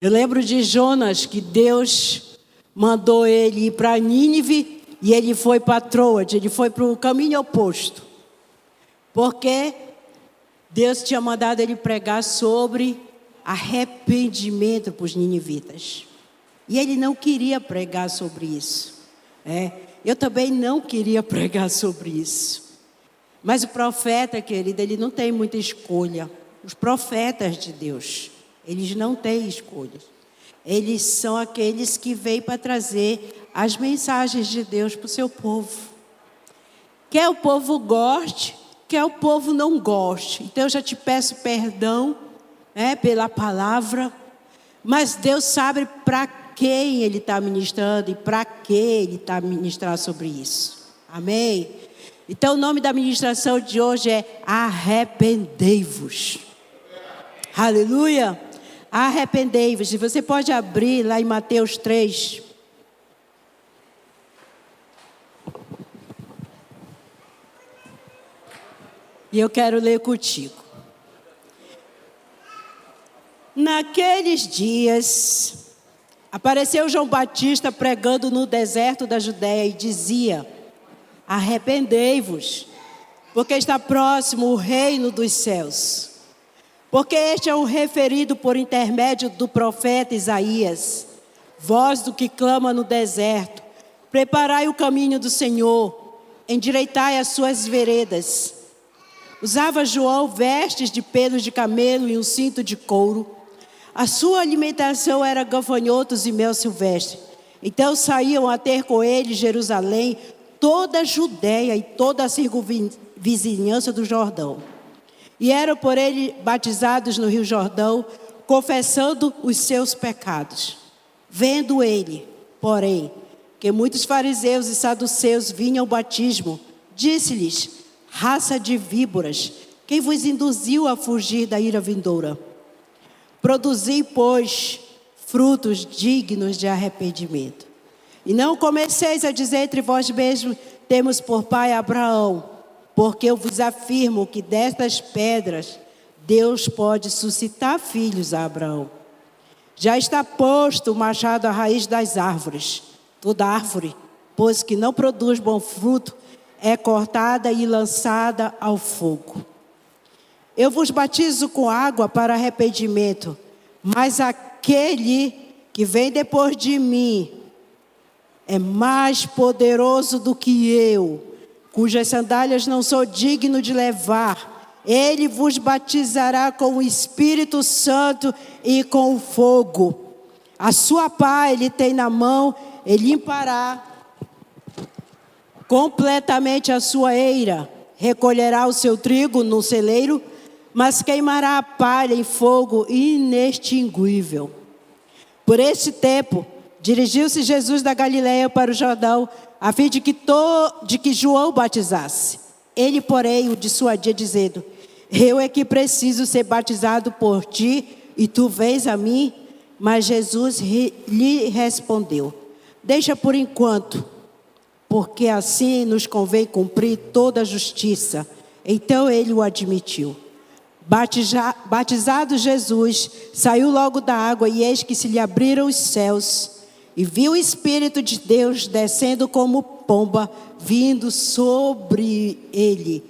Eu lembro de Jonas, que Deus mandou ele ir para Nínive e ele foi para Troade, ele foi para o caminho oposto. Porque Deus tinha mandado ele pregar sobre arrependimento para os ninivitas. E ele não queria pregar sobre isso. Eu também não queria pregar sobre isso. Mas o profeta, querido, ele não tem muita escolha. Os profetas de Deus, eles não têm escolhas. Eles são aqueles que vêm para trazer as mensagens de Deus para o seu povo. Quer o povo goste, quer o povo não goste. Então eu já te peço perdão pela palavra. Mas Deus sabe para quem Ele está ministrando e para que Ele está ministrando sobre isso. Amém? Então o nome da ministração de hoje é arrependei-vos. Aleluia! Arrependei-vos. E você pode abrir lá em Mateus 3. E eu quero ler contigo. Naqueles dias, apareceu João Batista pregando no deserto da Judéia e dizia: arrependei-vos, porque está próximo o reino dos céus. Porque este é o referido por intermédio do profeta Isaías, voz do que clama no deserto: preparai o caminho do Senhor, endireitai as suas veredas. Usava João vestes de pelos de camelo e um cinto de couro. A sua alimentação era gafanhotos e mel silvestre. Então saíam a ter com ele Jerusalém, toda a Judéia e toda a circunvizinhança do Jordão. E eram por ele batizados no rio Jordão, confessando os seus pecados. Vendo ele, porém, que muitos fariseus e saduceus vinham ao batismo, disse-lhes: raça de víboras, quem vos induziu a fugir da ira vindoura? Produzi, pois, frutos dignos de arrependimento. E não comeceis a dizer entre vós mesmos: temos por pai Abraão. Porque eu vos afirmo que destas pedras Deus pode suscitar filhos a Abraão. Já está posto o machado à raiz das árvores. Toda árvore, pois que não produz bom fruto, é cortada e lançada ao fogo. Eu vos batizo com água para arrependimento, mas aquele que vem depois de mim é mais poderoso do que eu, cujas sandálias não sou digno de levar. Ele vos batizará com o Espírito Santo e com o fogo. A sua pá ele tem na mão, ele limpará completamente a sua eira, recolherá o seu trigo no celeiro, mas queimará a palha em fogo inextinguível. Por este tempo, dirigiu-se Jesus da Galileia para o Jordão, a fim de que João batizasse. Ele, porém, o dissuadia, dizendo: eu é que preciso ser batizado por ti, e tu vens a mim? Mas Jesus lhe respondeu: deixa por enquanto, porque assim nos convém cumprir toda a justiça. Então ele o admitiu. Batizado Jesus, saiu logo da água, e eis que se lhe abriram os céus, e viu o Espírito de Deus descendo como pomba, vindo sobre ele.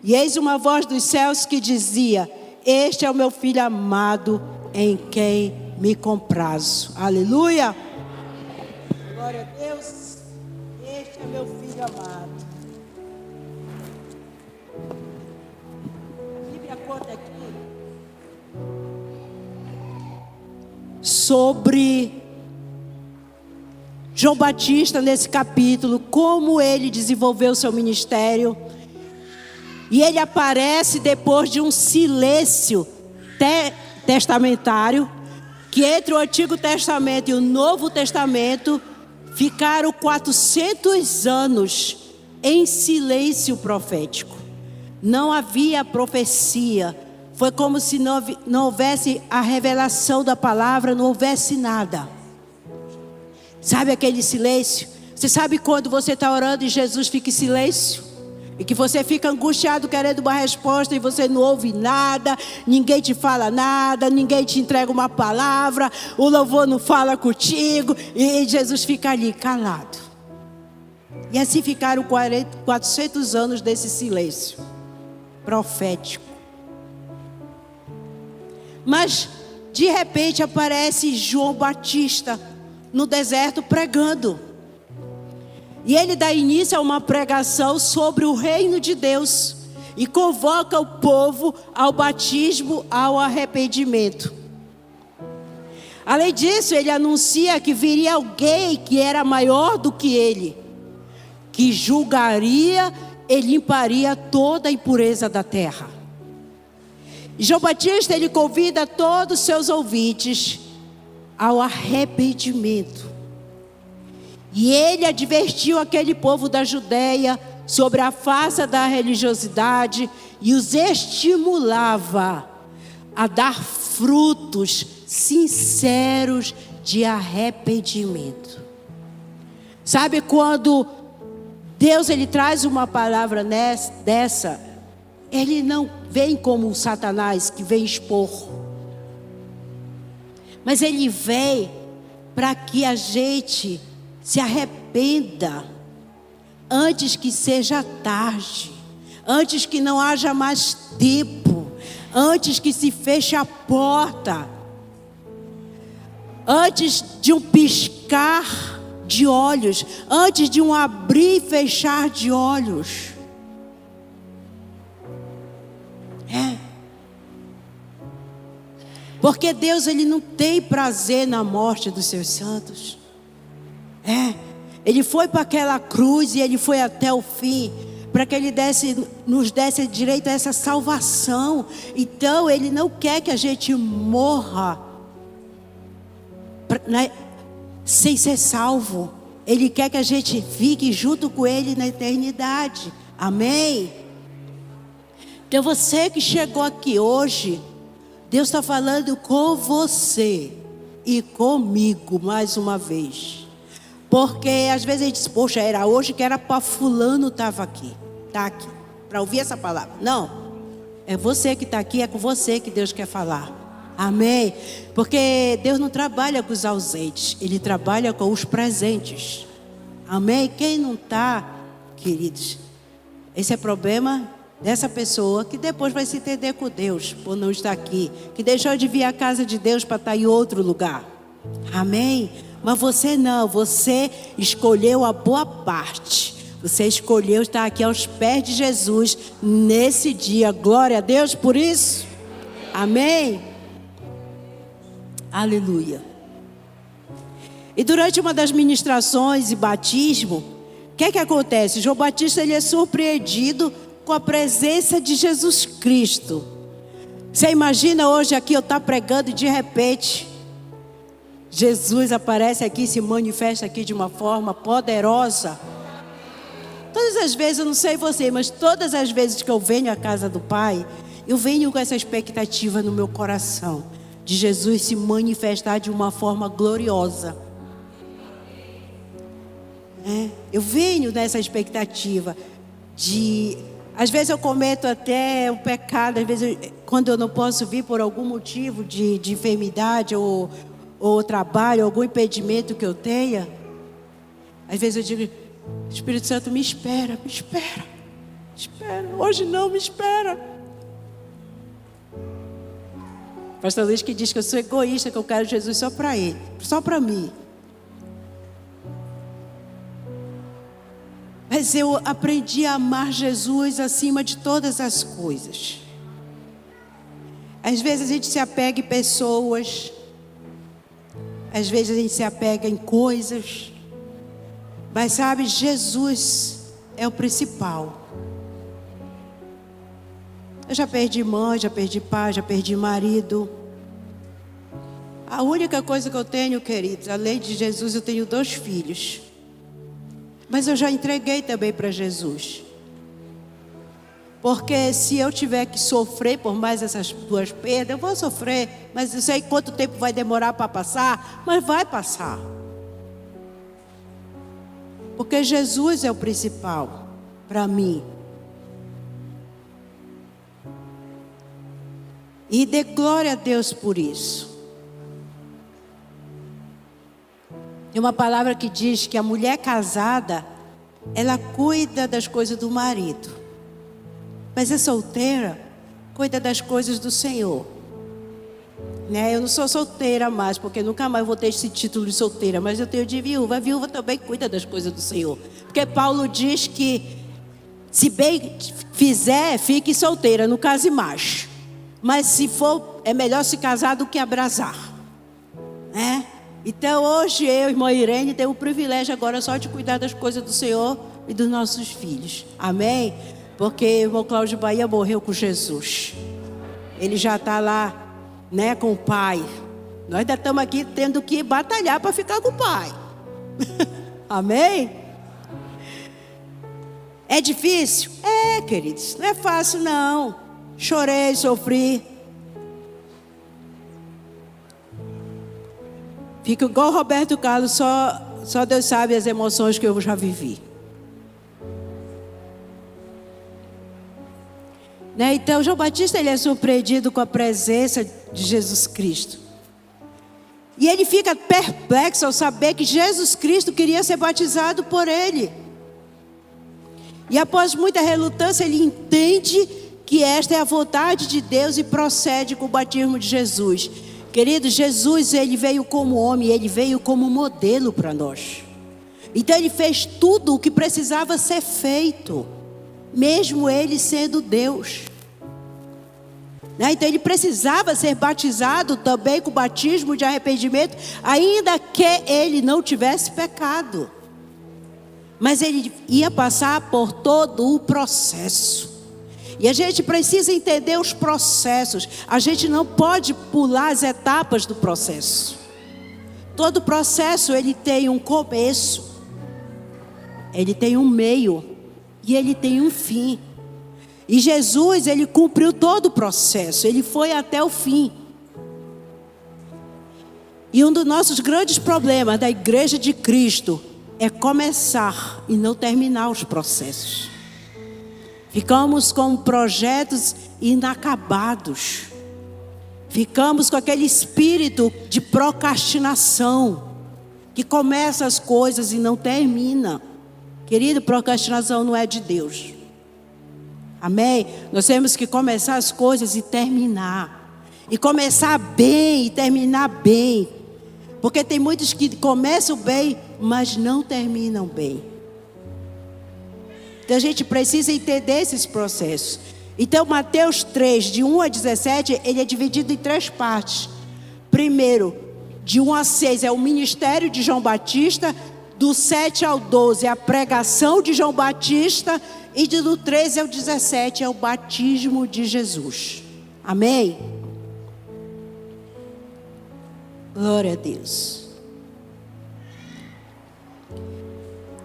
E eis uma voz dos céus que dizia: este é o meu filho amado, em quem me comprazo. Aleluia! Glória a Deus. Este é meu filho amado. A Bíblia conta aqui sobre João Batista, nesse capítulo, como ele desenvolveu seu ministério. E ele aparece depois de um silêncio testamentário, que entre o Antigo Testamento e o Novo Testamento ficaram 400 anos em silêncio profético. Não havia profecia. Foi como se não houvesse a revelação da palavra, não houvesse nada. Sabe aquele silêncio? Você sabe quando você está orando e Jesus fica em silêncio? E que você fica angustiado querendo uma resposta e você não ouve nada, ninguém te fala nada, ninguém te entrega uma palavra, o louvor não fala contigo e Jesus fica ali calado. E assim ficaram 400 anos desse silêncio profético. Mas de repente aparece João Batista no deserto pregando. E ele dá início a uma pregação sobre o reino de Deus e convoca o povo ao batismo, ao arrependimento. Além disso, ele anuncia que viria alguém que era maior do que ele, que julgaria e limparia toda a impureza da terra. E João Batista, ele convida todos os seus ouvintes ao arrependimento. E ele advertiu aquele povo da Judeia sobre a farsa da religiosidade e os estimulava a dar frutos sinceros de arrependimento. Sabe quando Deus ele traz uma palavra dessa, ele não vem como Satanás que vem expor, mas ele vem para que a gente se arrependa antes que seja tarde, antes que não haja mais tempo, antes que se feche a porta, antes de um piscar de olhos, antes de um abrir e fechar de olhos. Porque Deus ele não tem prazer na morte dos seus santos. Ele foi para aquela cruz e ele foi até o fim, para que ele nos desse direito a essa salvação. Então ele não quer que a gente morra sem ser salvo. Ele quer que a gente fique junto com ele na eternidade. Amém? Então você que chegou aqui hoje, Deus está falando com você e comigo mais uma vez. Porque às vezes a gente diz, poxa, era hoje que era para fulano estava aqui. Está aqui, para ouvir essa palavra. Não, é você que está aqui, é com você que Deus quer falar. Amém? Porque Deus não trabalha com os ausentes, Ele trabalha com os presentes. Amém? Quem não está, queridos, esse é problema dessa pessoa que depois vai se entender com Deus, por não estar aqui, que deixou de vir à casa de Deus para estar em outro lugar. Amém? Mas você não, você escolheu a boa parte. Você escolheu estar aqui aos pés de Jesus nesse dia. Glória a Deus por isso. Amém? Aleluia. E durante uma das ministrações e batismo, o que é que acontece? João Batista ele é surpreendido com a presença de Jesus Cristo. Você imagina hoje aqui eu estar pregando e de repente Jesus aparece aqui, se manifesta aqui de uma forma poderosa. Todas as vezes, eu não sei você, mas todas as vezes que eu venho à casa do Pai, eu venho com essa expectativa no meu coração, de Jesus se manifestar de uma forma gloriosa. Eu venho nessa expectativa de... Às vezes eu cometo até um pecado, às vezes quando eu não posso vir por algum motivo de enfermidade ou trabalho, algum impedimento que eu tenha, às vezes eu digo, Espírito Santo, me espera, hoje não, me espera. Pastor Luiz que diz que eu sou egoísta, que eu quero Jesus só para ele, só para mim. Mas eu aprendi a amar Jesus acima de todas as coisas. Às vezes a gente se apega em pessoas, às vezes a gente se apega em coisas, mas sabe, Jesus é o principal. Eu já perdi mãe, já perdi pai, já perdi marido. A única coisa que eu tenho, queridos, além de Jesus, eu tenho 2 filhos. Mas eu já entreguei também para Jesus. Porque se eu tiver que sofrer por mais essas 2 perdas, eu vou sofrer. Mas eu sei quanto tempo vai demorar para passar, mas vai passar. Porque Jesus é o principal para mim. E dê glória a Deus por isso. Tem uma palavra que diz que a mulher casada, ela cuida das coisas do marido. Mas a solteira cuida das coisas do Senhor. Né? Eu não sou solteira mais, porque nunca mais vou ter esse título de solteira. Mas eu tenho de viúva. A viúva também cuida das coisas do Senhor. Porque Paulo diz que se bem fizer, fique solteira, não case mais. Mas se for, é melhor se casar do que abrasar. Né? Então hoje eu, irmã Irene, tenho o privilégio agora só de cuidar das coisas do Senhor e dos nossos filhos. Amém? Porque o irmão Cláudio Bahia morreu com Jesus. Ele já está lá, né, com o pai. Nós ainda estamos aqui tendo que batalhar para ficar com o pai. Amém? É difícil? É, queridos. Não é fácil, não. Chorei, sofri. Fico igual o Roberto Carlos, só Deus sabe as emoções que eu já vivi. Né? Então, João Batista, ele é surpreendido com a presença de Jesus Cristo. E ele fica perplexo ao saber que Jesus Cristo queria ser batizado por ele. E após muita relutância, ele entende que esta é a vontade de Deus e procede com o batismo de Jesus. Querido, Jesus, ele veio como homem, ele veio como modelo para nós. Então ele fez tudo o que precisava ser feito, mesmo ele sendo Deus. Então ele precisava ser batizado também com o batismo de arrependimento, ainda que ele não tivesse pecado. Mas ele ia passar por todo o processo. E a gente precisa entender os processos. A gente não pode pular as etapas do processo. Todo processo, ele tem um começo, ele tem um meio e ele tem um fim. E Jesus, ele cumpriu todo o processo, ele foi até o fim. E um dos nossos grandes problemas da Igreja de Cristo é começar e não terminar os processos. Ficamos com projetos inacabados. Ficamos com aquele espírito de procrastinação, que começa as coisas e não termina. Querido, procrastinação não é de Deus. Amém? Nós temos que começar as coisas e terminar. E começar bem e terminar bem. Porque tem muitos que começam bem, mas não terminam bem. Então a gente precisa entender esses processos. Então Mateus 3, de 1 a 17, ele é dividido em 3 partes. Primeiro, de 1 a 6 é o ministério de João Batista. Do 7 ao 12 é a pregação de João Batista. E do 13 ao 17 é o batismo de Jesus. Amém? Glória a Deus.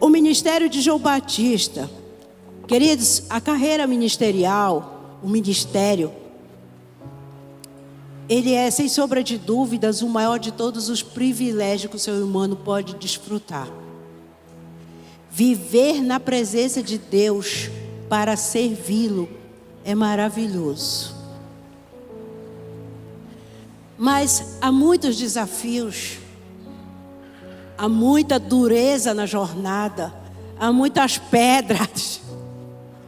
O ministério de João Batista. Queridos, a carreira ministerial, o ministério, ele é, sem sombra de dúvidas, o maior de todos os privilégios que o ser humano pode desfrutar. Viver na presença de Deus para servi-lo é maravilhoso. Mas há muitos desafios, há muita dureza na jornada, há muitas pedras,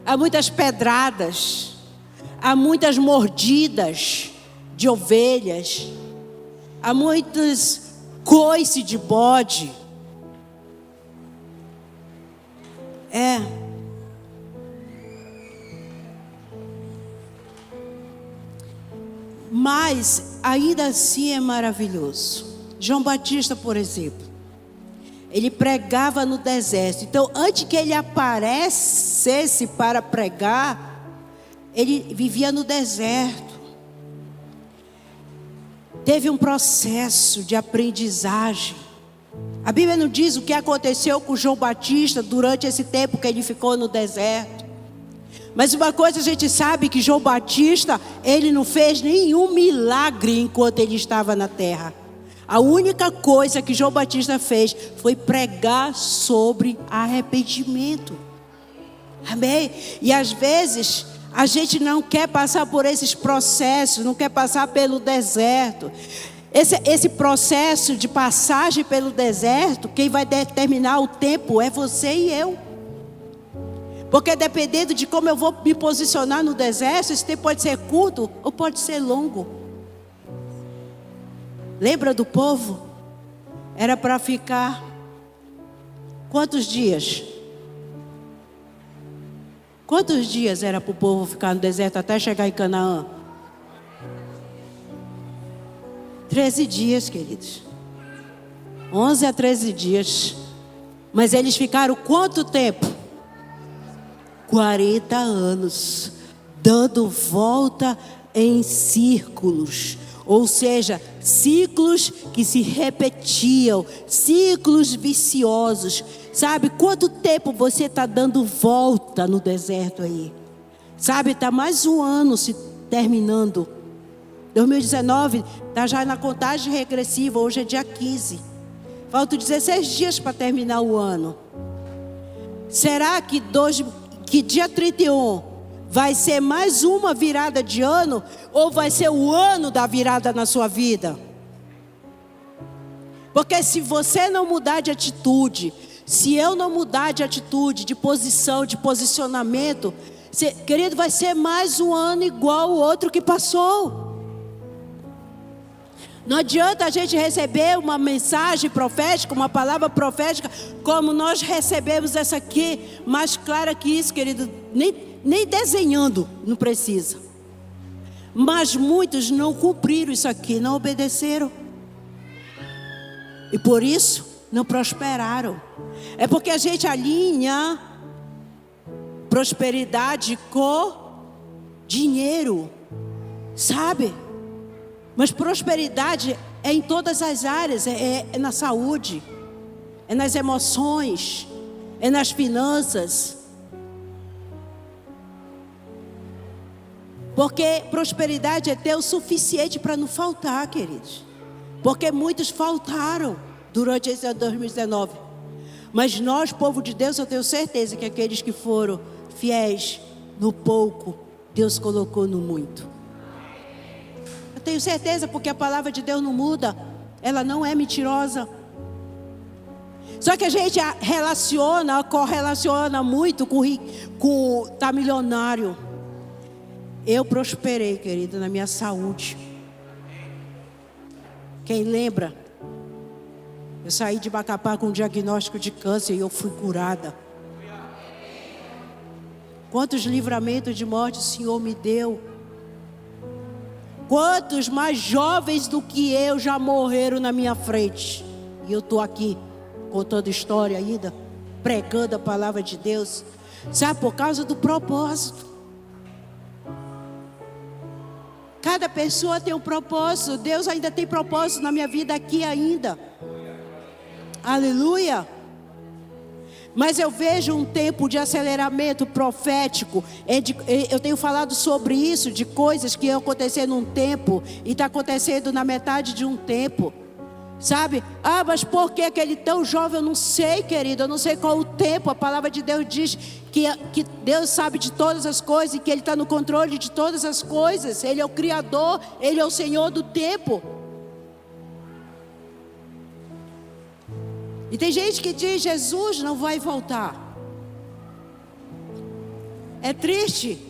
há muitas pedradas, há muitas mordidas de ovelhas, há muitos coice de bode. Mas ainda assim é maravilhoso. João Batista, por exemplo, ele pregava no deserto. Então, antes que ele aparecesse para pregar, ele vivia no deserto. Teve um processo de aprendizagem. A Bíblia não diz o que aconteceu com João Batista durante esse tempo que ele ficou no deserto. Mas uma coisa a gente sabe, que João Batista, ele não fez nenhum milagre enquanto ele estava na terra. A única coisa que João Batista fez foi pregar sobre arrependimento. Amém? E às vezes A gente não quer passar por esses processos, não quer passar pelo deserto. Esse processo de passagem pelo deserto, quem vai determinar o tempo é você e eu. Porque dependendo de como eu vou me posicionar no deserto, esse tempo pode ser curto ou pode ser longo. Lembra do povo? Era para ficar quantos dias? Quantos dias era para o povo ficar no deserto até chegar em Canaã? 13 dias, queridos. 11 a 13 dias. Mas eles ficaram quanto tempo? 40 anos. Dando volta em círculos. Ou seja, ciclos que se repetiam. Ciclos viciosos. Sabe quanto tempo você está dando volta no deserto aí? Sabe, está mais um ano se terminando. 2019 está já na contagem regressiva, hoje é dia 15. Faltam 16 dias para terminar o ano. Será que dia 31 vai ser mais uma virada de ano? Ou vai ser o ano da virada na sua vida? Porque se você não mudar de atitude, se eu não mudar de atitude, de posição, de posicionamento, querido, vai ser mais um ano igual o outro que passou. Não adianta a gente receber uma mensagem profética, uma palavra profética, como nós recebemos essa aqui, mais clara que isso, querido, nem desenhando, não precisa. Mas muitos não cumpriram isso aqui, não obedeceram. E por isso, não prosperaram. É porque a gente alinha prosperidade com dinheiro, sabe? Mas prosperidade é em todas as áreas, é na saúde, é nas emoções, é nas finanças. Porque prosperidade é ter o suficiente para não faltar, queridos. Porque muitos faltaram durante esse ano 2019. Mas nós, povo de Deus, eu tenho certeza que aqueles que foram fiéis no pouco, Deus colocou no muito. Tenho certeza, porque a palavra de Deus não muda. Ela não é mentirosa. Só que a gente correlaciona muito com tá milionário. Eu prosperei, querida, na minha saúde. Quem lembra? Eu saí de Macapá com um diagnóstico de câncer e eu fui curada. Quantos livramentos de morte o Senhor me deu? Quantos mais jovens do que eu já morreram na minha frente? E eu estou aqui contando história ainda, pregando a palavra de Deus. Sabe, por causa do propósito. Cada pessoa tem um propósito. Deus ainda tem propósito na minha vida aqui ainda. Aleluia. Mas eu vejo um tempo de aceleramento profético. Eu tenho falado sobre isso, de coisas que iam acontecer num tempo e está acontecendo na metade de um tempo. Sabe? Ah, mas por que aquele tão jovem? Eu não sei, querido. Eu não sei qual o tempo. A palavra de Deus diz que Deus sabe de todas as coisas e que Ele está no controle de todas as coisas. Ele é o Criador, Ele é o Senhor do tempo. E tem gente que diz: Jesus não vai voltar. É triste.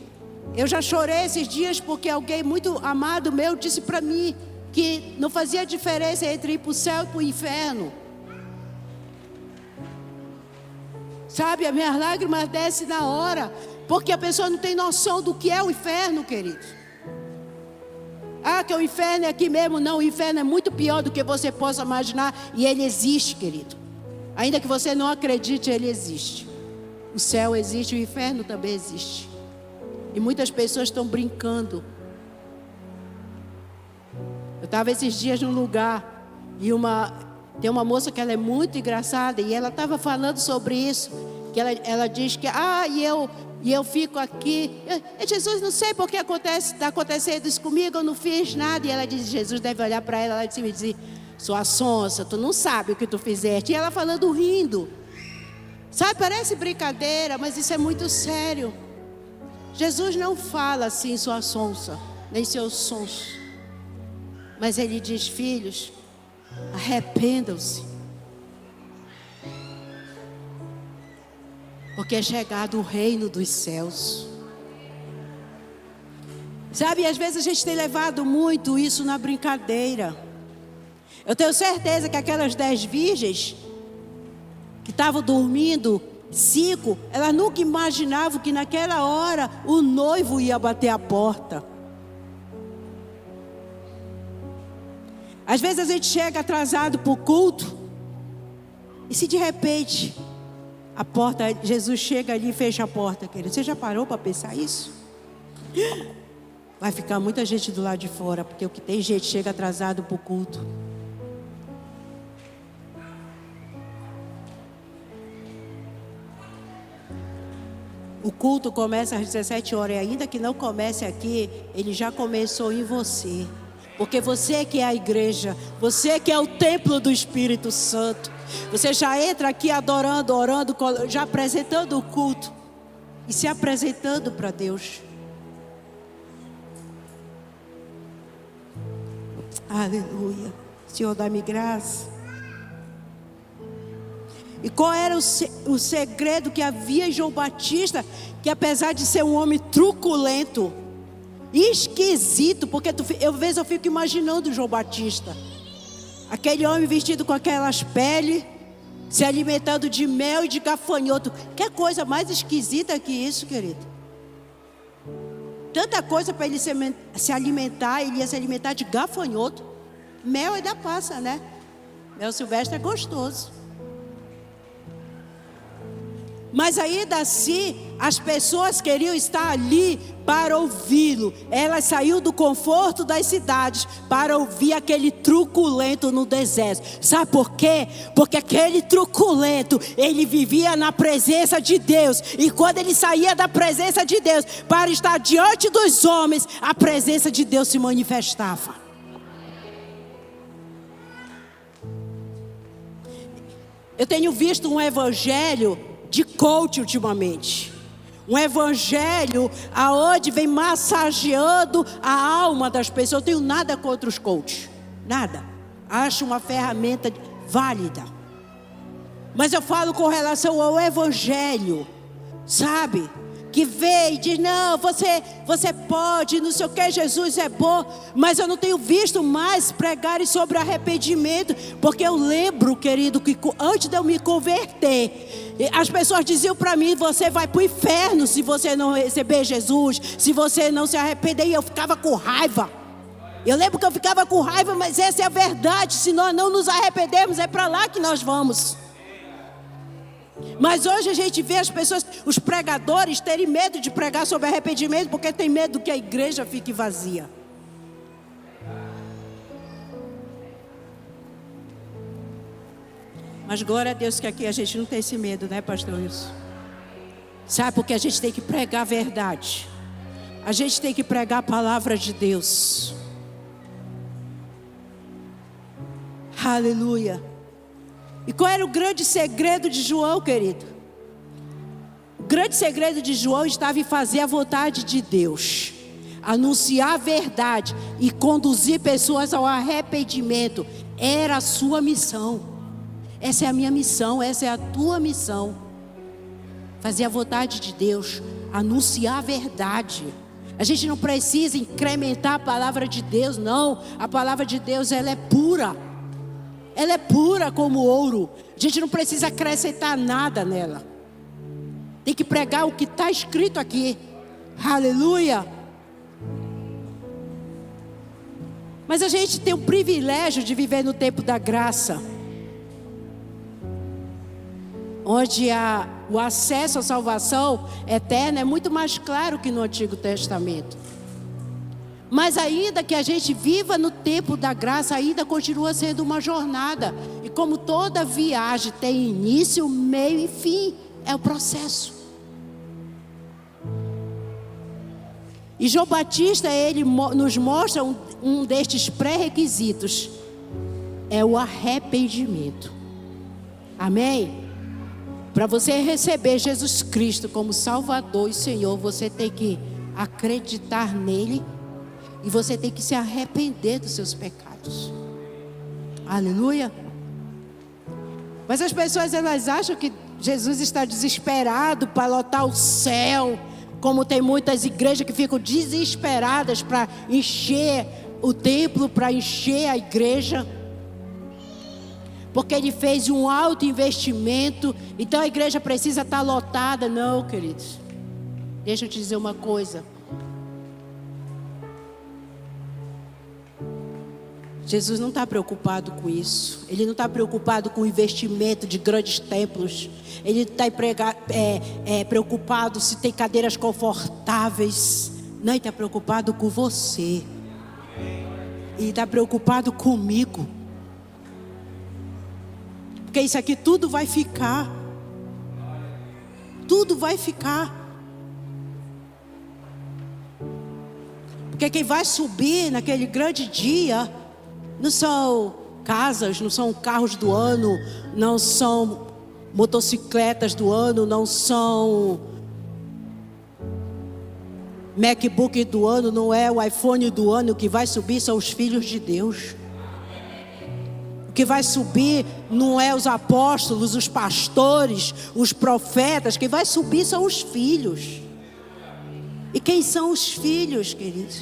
Eu já chorei esses dias porque alguém muito amado meu disse para mim que não fazia diferença entre ir para o céu e para o inferno. Sabe, as minhas lágrimas descem na hora, porque a pessoa não tem noção do que é o inferno, querido. Ah, que o inferno é aqui mesmo. Não, o inferno é muito pior do que você possa imaginar. E ele existe, querido. Ainda que você não acredite, ele existe. O céu existe, o inferno também existe. E muitas pessoas estão brincando. Eu estava esses dias num lugar e tem uma moça que ela é muito engraçada e ela estava falando sobre isso. Que ela diz que, e eu fico aqui. Jesus, não sei por que está acontecendo isso comigo, eu não fiz nada. E ela diz, Jesus deve olhar para ela lá de cima e dizer: sua sonsa, tu não sabe o que tu fizeste. E ela falando, rindo. Sabe, parece brincadeira, mas isso é muito sério. Jesus não fala assim sua sonsa, nem seus sons. Mas ele diz: filhos, arrependam-se. Porque é chegado o reino dos céus. Sabe, às vezes a gente tem levado muito isso na brincadeira. Eu tenho certeza que aquelas 10 virgens que estavam dormindo, 5, elas nunca imaginavam que naquela hora o noivo ia bater a porta. Às vezes a gente chega atrasado para o culto, e se de repente a porta, Jesus chega ali e fecha a porta, querido. Você já parou para pensar isso? Vai ficar muita gente do lado de fora, porque o que tem gente chega atrasado para o culto. O culto começa às 17 horas, e ainda que não comece aqui, ele já começou em você. Porque você que é a igreja, você que é o templo do Espírito Santo. Você já entra aqui adorando, orando, já apresentando o culto e se apresentando para Deus. Aleluia. Senhor, dá-me graça. E qual era o segredo que havia em João Batista? Que apesar de ser um homem truculento, esquisito, porque às vezes eu fico imaginando João Batista, aquele homem vestido com aquelas peles, se alimentando de mel e de gafanhoto. Que coisa mais esquisita que isso, querido? Tanta coisa para ele se alimentar. Ele ia se alimentar de gafanhoto. Mel ainda passa, né? Mel silvestre é gostoso. Mas ainda assim, as pessoas queriam estar ali para ouvi-lo. Ela saiu do conforto das cidades para ouvir aquele truculento no deserto. Sabe por quê? Porque aquele truculento, ele vivia na presença de Deus. E quando ele saía da presença de Deus para estar diante dos homens, a presença de Deus se manifestava. Eu tenho visto um evangelho de coach ultimamente. Um evangelho aonde vem massageando a alma das pessoas. Eu tenho nada contra os coaches, nada. Acho uma ferramenta válida. Mas eu falo com relação ao evangelho, sabe? Que vem e diz: não, você pode, não sei o que, Jesus é bom. Mas eu não tenho visto mais pregarem sobre arrependimento. Porque eu lembro, querido, que antes de eu me converter, as pessoas diziam para mim: você vai para o inferno se você não receber Jesus, se você não se arrepender. E eu ficava com raiva. Eu lembro que eu ficava com raiva, mas essa é a verdade. Se nós não nos arrependermos, é para lá que nós vamos. Mas hoje a gente vê as pessoas, os pregadores, terem medo de pregar sobre arrependimento, porque tem medo que a igreja fique vazia. Mas glória a Deus que aqui a gente não tem esse medo, né, pastor Wilson? Sabe, porque a gente tem que pregar a verdade. A gente tem que pregar a palavra de Deus. Aleluia. E qual era o grande segredo de João, querido? O grande segredo de João estava em fazer a vontade de Deus, anunciar a verdade e conduzir pessoas ao arrependimento. Era a sua missão. Essa é a minha missão, essa é a tua missão. Fazer a vontade de Deus, anunciar a verdade. A gente não precisa incrementar a palavra de Deus, não. A palavra de Deus, ela é pura. Ela é pura como ouro. A gente não precisa acrescentar nada nela. Tem que pregar o que está escrito aqui. Aleluia. Mas a gente tem o privilégio de viver no tempo da graça, onde o acesso à salvação eterna é muito mais claro que no Antigo Testamento. Mas ainda que a gente viva no tempo da graça, ainda continua sendo uma jornada. E como toda viagem tem início, meio e fim, é o processo. E João Batista, ele nos mostra um destes pré-requisitos. É o arrependimento. Amém? Para você receber Jesus Cristo como Salvador e Senhor, você tem que acreditar nele e você tem que se arrepender dos seus pecados. Aleluia. Mas as pessoas, elas acham que Jesus está desesperado para lotar o céu, como tem muitas igrejas que ficam desesperadas para encher o templo, para encher a igreja, porque ele fez um alto investimento, então a igreja precisa estar lotada. Não, queridos, deixa eu te dizer uma coisa. Jesus não está preocupado com isso. Ele não está preocupado com o investimento de grandes templos. Ele não está preocupado se tem cadeiras confortáveis. Não, ele está preocupado com você. Ele está preocupado comigo. Porque isso aqui tudo vai ficar. Tudo vai ficar. Porque quem vai subir naquele grande dia não são casas, não são carros do ano, não são motocicletas do ano, não são MacBook do ano, não é o iPhone do ano. O que vai subir são os filhos de Deus. O que vai subir não é os apóstolos, os pastores, os profetas. Quem vai subir são os filhos. E quem são os filhos, queridos?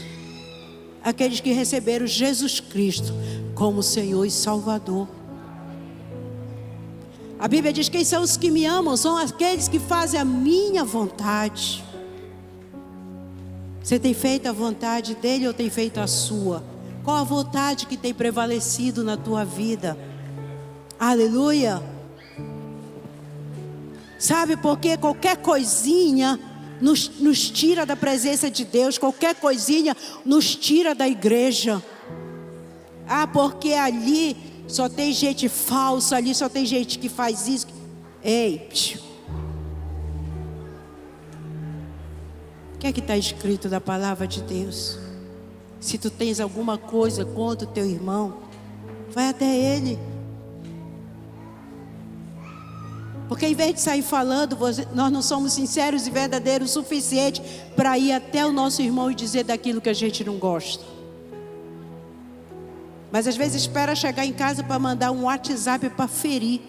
Aqueles que receberam Jesus Cristo como Senhor e Salvador. A Bíblia diz: quem são os que me amam? São aqueles que fazem a minha vontade. Você tem feito a vontade dele ou tem feito a sua? Qual a vontade que tem prevalecido na tua vida? Aleluia. Sabe por quê? Qualquer coisinha nos tira da presença de Deus. Qualquer coisinha nos tira da igreja. Ah, porque ali só tem gente falsa, ali só tem gente que faz isso. Ei, o que é que está escrito na palavra de Deus? Se tu tens alguma coisa contra o teu irmão, vai até ele. Porque em vez de sair falando, nós não somos sinceros e verdadeiros o suficiente para ir até o nosso irmão e dizer daquilo que a gente não gosta. Mas às vezes espera chegar em casa para mandar um WhatsApp para ferir.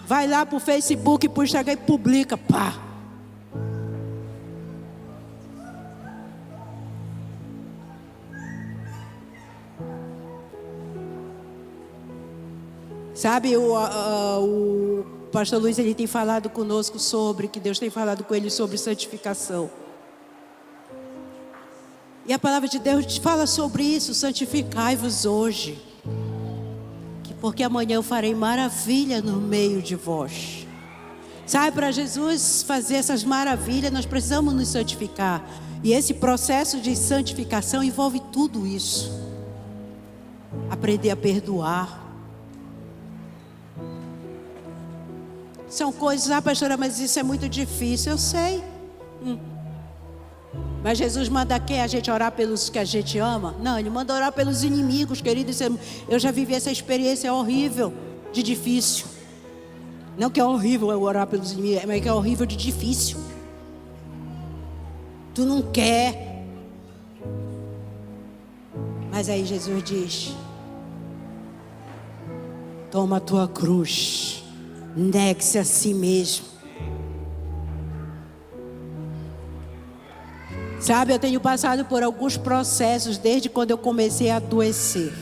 Vai lá para o Facebook, para o Instagram e publica. Pá. Sabe, o pastor Luiz, ele tem falado conosco sobre, que Deus tem falado com ele sobre santificação. E a palavra de Deus fala sobre isso: santificai-vos hoje, porque amanhã eu farei maravilha no meio de vós. Sabe, para Jesus fazer essas maravilhas, nós precisamos nos santificar. E esse processo de santificação envolve tudo isso. Aprender a perdoar. São coisas, pastora, mas isso é muito difícil. Eu sei. Mas Jesus manda quem? A gente orar pelos que a gente ama? Não, Ele manda orar pelos inimigos, querido. Eu já vivi essa experiência horrível de difícil. Não que é horrível eu orar pelos inimigos, mas que é horrível de difícil. Tu não quer. Mas aí Jesus diz: toma a tua cruz. Negue-se a si mesmo. Sabe, eu tenho passado por alguns processos desde quando eu comecei a adoecer.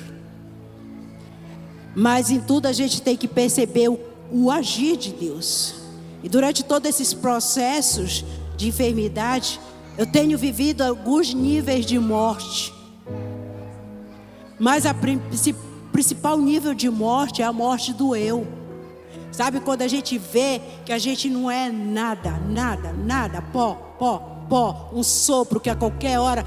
Mas em tudo a gente tem que perceber o agir de Deus. E durante todos esses processos de enfermidade, eu tenho vivido alguns níveis de morte. Mas o principal nível de morte é a morte do eu. Sabe, quando a gente vê que a gente não é nada, pó, um sopro que a qualquer hora.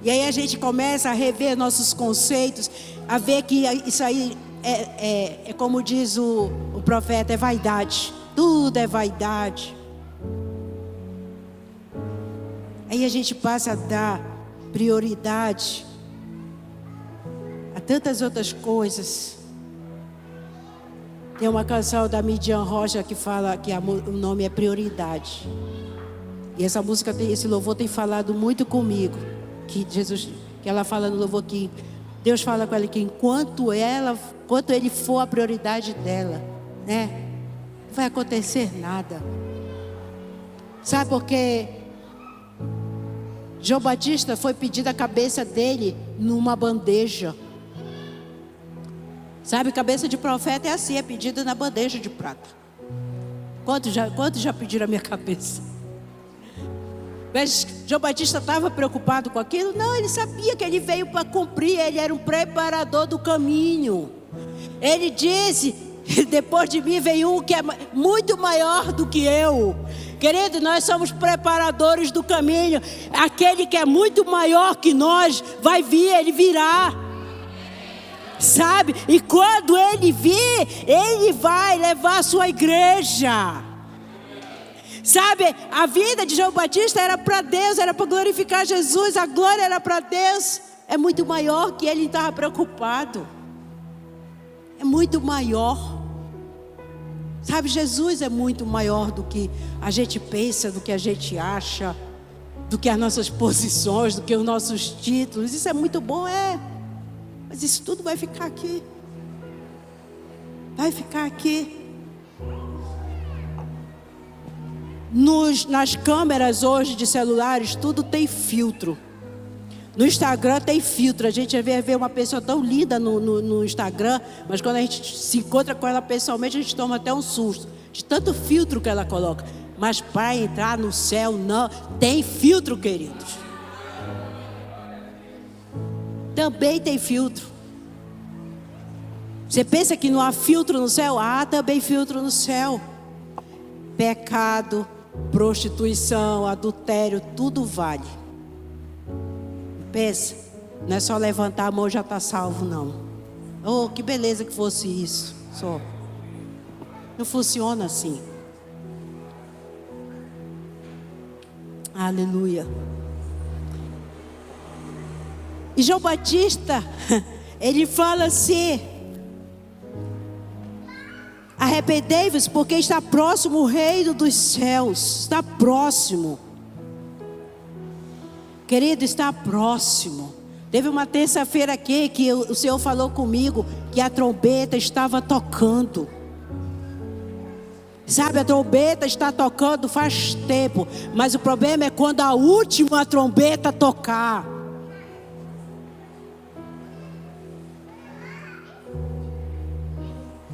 E aí a gente começa a rever nossos conceitos, a ver que isso aí é como diz o profeta, é vaidade. Tudo é vaidade. Aí a gente passa a dar prioridade a tantas outras coisas. Tem uma canção da Midian Rocha que fala que o nome é Prioridade. E essa música, esse louvor tem falado muito comigo. Que ela fala no louvor que Deus fala com ela que enquanto ele for a prioridade dela, né, não vai acontecer nada. Sabe por quê? João Batista foi pedir a cabeça dele numa bandeja. Sabe, cabeça de profeta é assim, é pedida na bandeja de prata. Quantos já pediram a minha cabeça? Mas João Batista estava preocupado com aquilo? Não, ele sabia que ele veio para cumprir, ele era um preparador do caminho. Ele disse, depois de mim veio um que é muito maior do que eu. Querido, nós somos preparadores do caminho. Aquele que é muito maior que nós vai vir, ele virá. Sabe? E quando ele vir, ele vai levar a sua igreja. Sabe? A vida de João Batista era para Deus, era para glorificar Jesus. A glória era para Deus. É muito maior que ele estava preocupado. É muito maior. Sabe, Jesus é muito maior do que a gente pensa, do que a gente acha, do que as nossas posições, do que os nossos títulos. Isso é muito bom, mas isso tudo vai ficar aqui. Vai ficar aqui. Nas câmeras hoje de celulares, tudo tem filtro. No Instagram tem filtro. A gente vê uma pessoa tão linda no Instagram, mas quando a gente se encontra com ela pessoalmente, a gente toma até um susto de tanto filtro que ela coloca. Mas para entrar no céu, não tem filtro, queridos. Também tem filtro. Você pensa que não há filtro no céu? Há também filtro no céu. Pecado, prostituição, adultério, tudo vale. Pensa, não é só levantar a mão e já está salvo, não. Oh, que beleza que fosse isso. Só. Não funciona assim. Aleluia. E João Batista, ele fala assim: arrependei-vos, porque está próximo o reino dos céus. Está próximo. Querido, está próximo. Teve uma terça-feira aqui que o Senhor falou comigo que a trombeta estava tocando. Sabe, a trombeta está tocando faz tempo, mas o problema é quando a última trombeta tocar.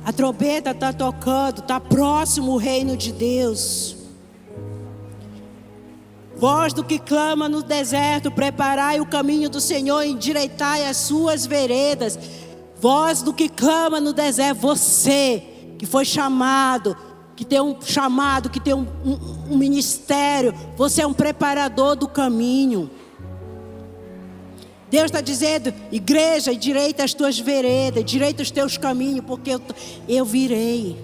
A trombeta está tocando, está próximo o reino de Deus. Voz do que clama no deserto, preparai o caminho do Senhor, endireitai as suas veredas. Voz do que clama no deserto, você que foi chamado, que tem um chamado, que tem um ministério, você é um preparador do caminho. Deus está dizendo: igreja, endireita as tuas veredas, endireita os teus caminhos, porque eu virei.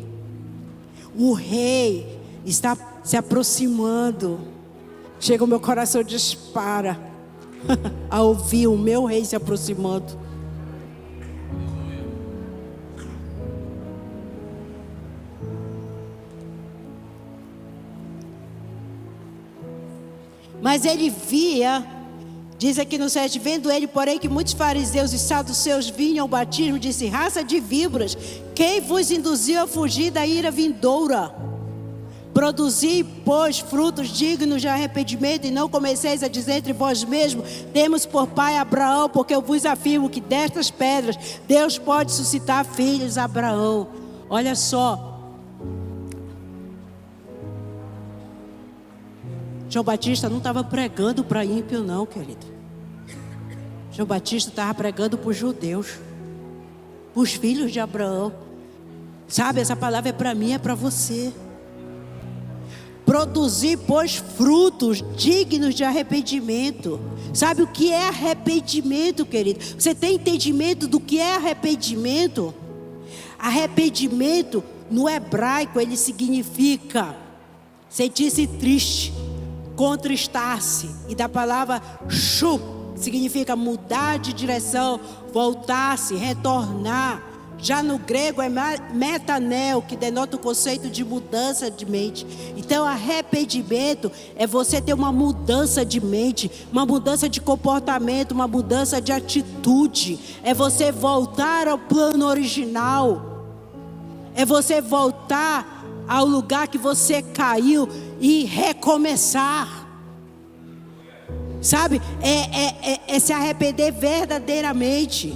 O rei está se aproximando. Chega, o meu coração dispara a ouvir o meu rei se aproximando. Mas ele via, diz aqui no 7, vendo ele, porém, que muitos fariseus e saduceus vinham ao batismo, disse: raça de víboras, quem vos induziu a fugir da ira vindoura? Produzi, pois, frutos dignos de arrependimento, e não comeceis a dizer entre vós mesmos: temos por pai Abraão, porque eu vos afirmo que destas pedras Deus pode suscitar filhos a Abraão. Olha só, João Batista não estava pregando para ímpio, não, querido. João Batista estava pregando para os judeus, para os filhos de Abraão. Sabe, essa palavra é para mim, é para você. Produzir, pois, frutos dignos de arrependimento. Sabe o que é arrependimento, querido? Você tem entendimento do que é arrependimento? Arrependimento, no hebraico, ele significa sentir-se triste, contristar-se. E da palavra shu, significa mudar de direção, voltar-se, retornar. Já no grego é metaneo, que denota o conceito de mudança de mente. Então, arrependimento é você ter uma mudança de mente, uma mudança de comportamento, uma mudança de atitude. É você voltar ao plano original. É você voltar ao lugar que você caiu e recomeçar. Sabe? É se arrepender verdadeiramente.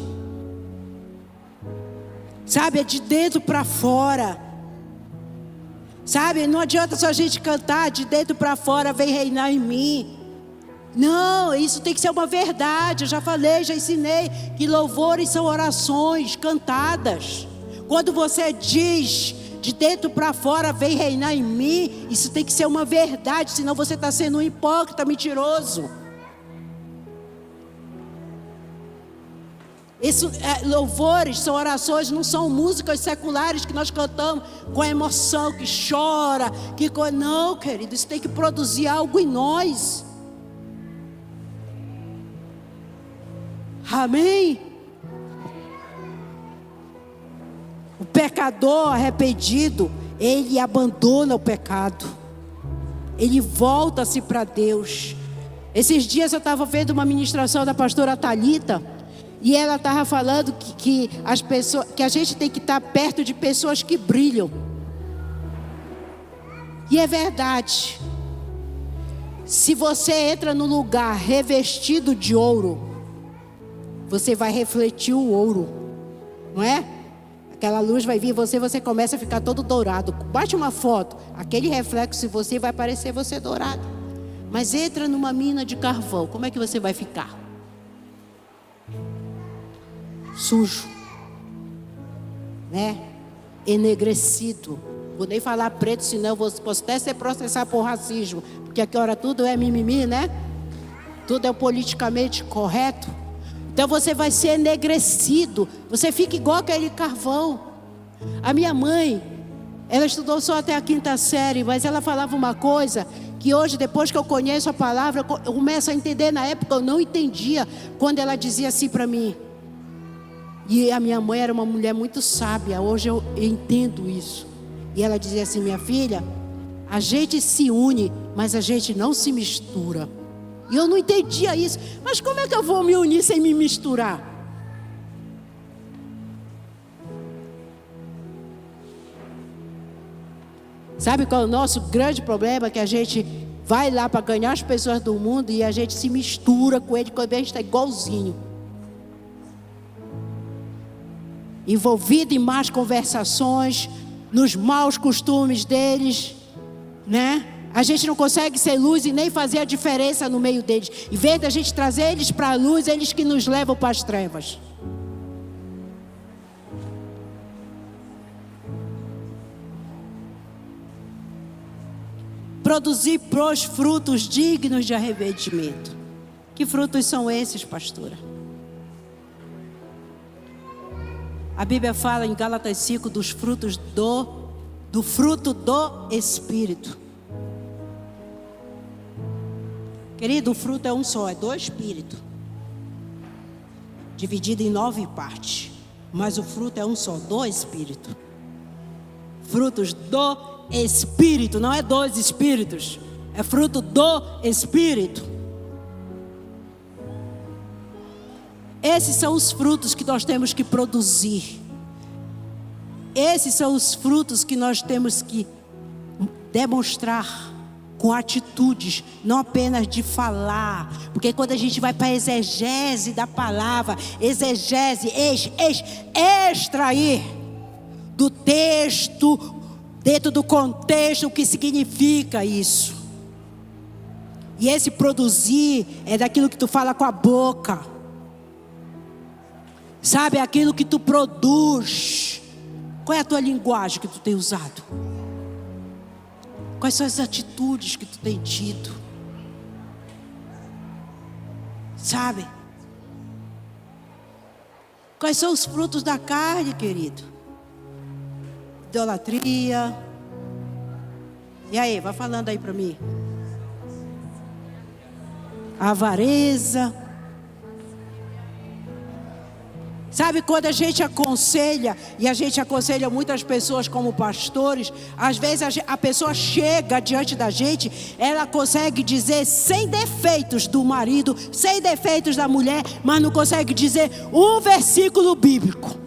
Sabe, é de dentro para fora. Sabe, não adianta só a gente cantar de dentro para fora, vem reinar em mim. Não, isso tem que ser uma verdade. Eu já falei, já ensinei que louvores são orações cantadas. Quando você diz de dentro para fora, vem reinar em mim, isso tem que ser uma verdade, senão você está sendo um hipócrita, mentiroso. Louvores são orações, não são músicas seculares que nós cantamos com emoção, que chora, não, querido, isso tem que produzir algo em nós. Amém? O pecador arrependido, ele abandona o pecado, ele volta-se para Deus. Esses dias eu estava vendo uma ministração da pastora Thalita, e ela estava falando que a gente tem que estar perto de pessoas que brilham. E é verdade. Se você entra no lugar revestido de ouro, você vai refletir o ouro, não é? Aquela luz vai vir em você começa a ficar todo dourado. Bate uma foto, aquele reflexo em você vai parecer você dourado. Mas entra numa mina de carvão, como é que você vai ficar? Sujo, né? Enegrecido. Vou nem falar preto, senão eu posso até ser processado por racismo, porque aqui hora tudo é mimimi, né? Tudo é politicamente correto. Então você vai ser enegrecido, você fica igual aquele carvão. A minha mãe, ela estudou só até a 5ª série, mas ela falava uma coisa que hoje, depois que eu conheço a palavra, eu começo a entender. Na época eu não entendia, quando ela dizia assim para mim. E a minha mãe era uma mulher muito sábia, hoje eu entendo isso. E ela dizia assim: minha filha, a gente se une, mas a gente não se mistura. E eu não entendia isso. Mas como é que eu vou me unir sem me misturar? Sabe qual é o nosso grande problema? Que a gente vai lá para ganhar as pessoas do mundo e a gente se mistura com ele quando a gente está igualzinho. Envolvido em más conversações, nos maus costumes deles, né? A gente não consegue ser luz e nem fazer a diferença no meio deles. Em vez da gente trazer eles para a luz, eles que nos levam para as trevas. Produzir pros frutos dignos de arrependimento. Que frutos são esses, pastora? A Bíblia fala em Gálatas 5 dos frutos do fruto do Espírito. Querido, o fruto é um só, é do Espírito, dividido em 9 partes. Mas o fruto é um só, do Espírito. Frutos do Espírito, não é dos Espíritos, é fruto do Espírito. Esses são os frutos que nós temos que produzir. Esses são os frutos que nós temos que demonstrar com atitudes, não apenas de falar. Porque quando a gente vai para a exegese da palavra, extrair do texto, dentro do contexto, o que significa isso. E esse produzir é daquilo que tu fala com a boca. Sabe, aquilo que tu produz. Qual é a tua linguagem que tu tem usado? Quais são as atitudes que tu tem tido? Sabe? Quais são os frutos da carne, querido? Idolatria. E aí, vai falando aí para mim. Avareza. Sabe, quando a gente aconselha, e a gente aconselha muitas pessoas como pastores, às vezes a pessoa chega diante da gente, ela consegue dizer 100 defeitos do marido, 100 defeitos da mulher, mas não consegue dizer um versículo bíblico.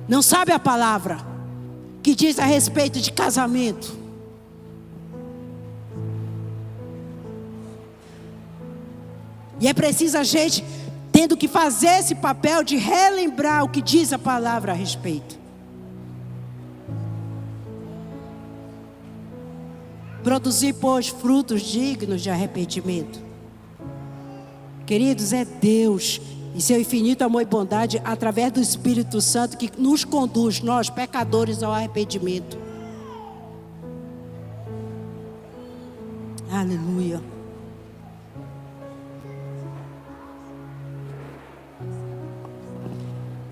Não sabe a palavra que diz a respeito de casamento. E é preciso a gente tendo que fazer esse papel de relembrar o que diz a palavra a respeito. Produzir, pois, frutos dignos de arrependimento. Queridos, é Deus e seu infinito amor e bondade através do Espírito Santo que nos conduz, nós pecadores, ao arrependimento. Aleluia.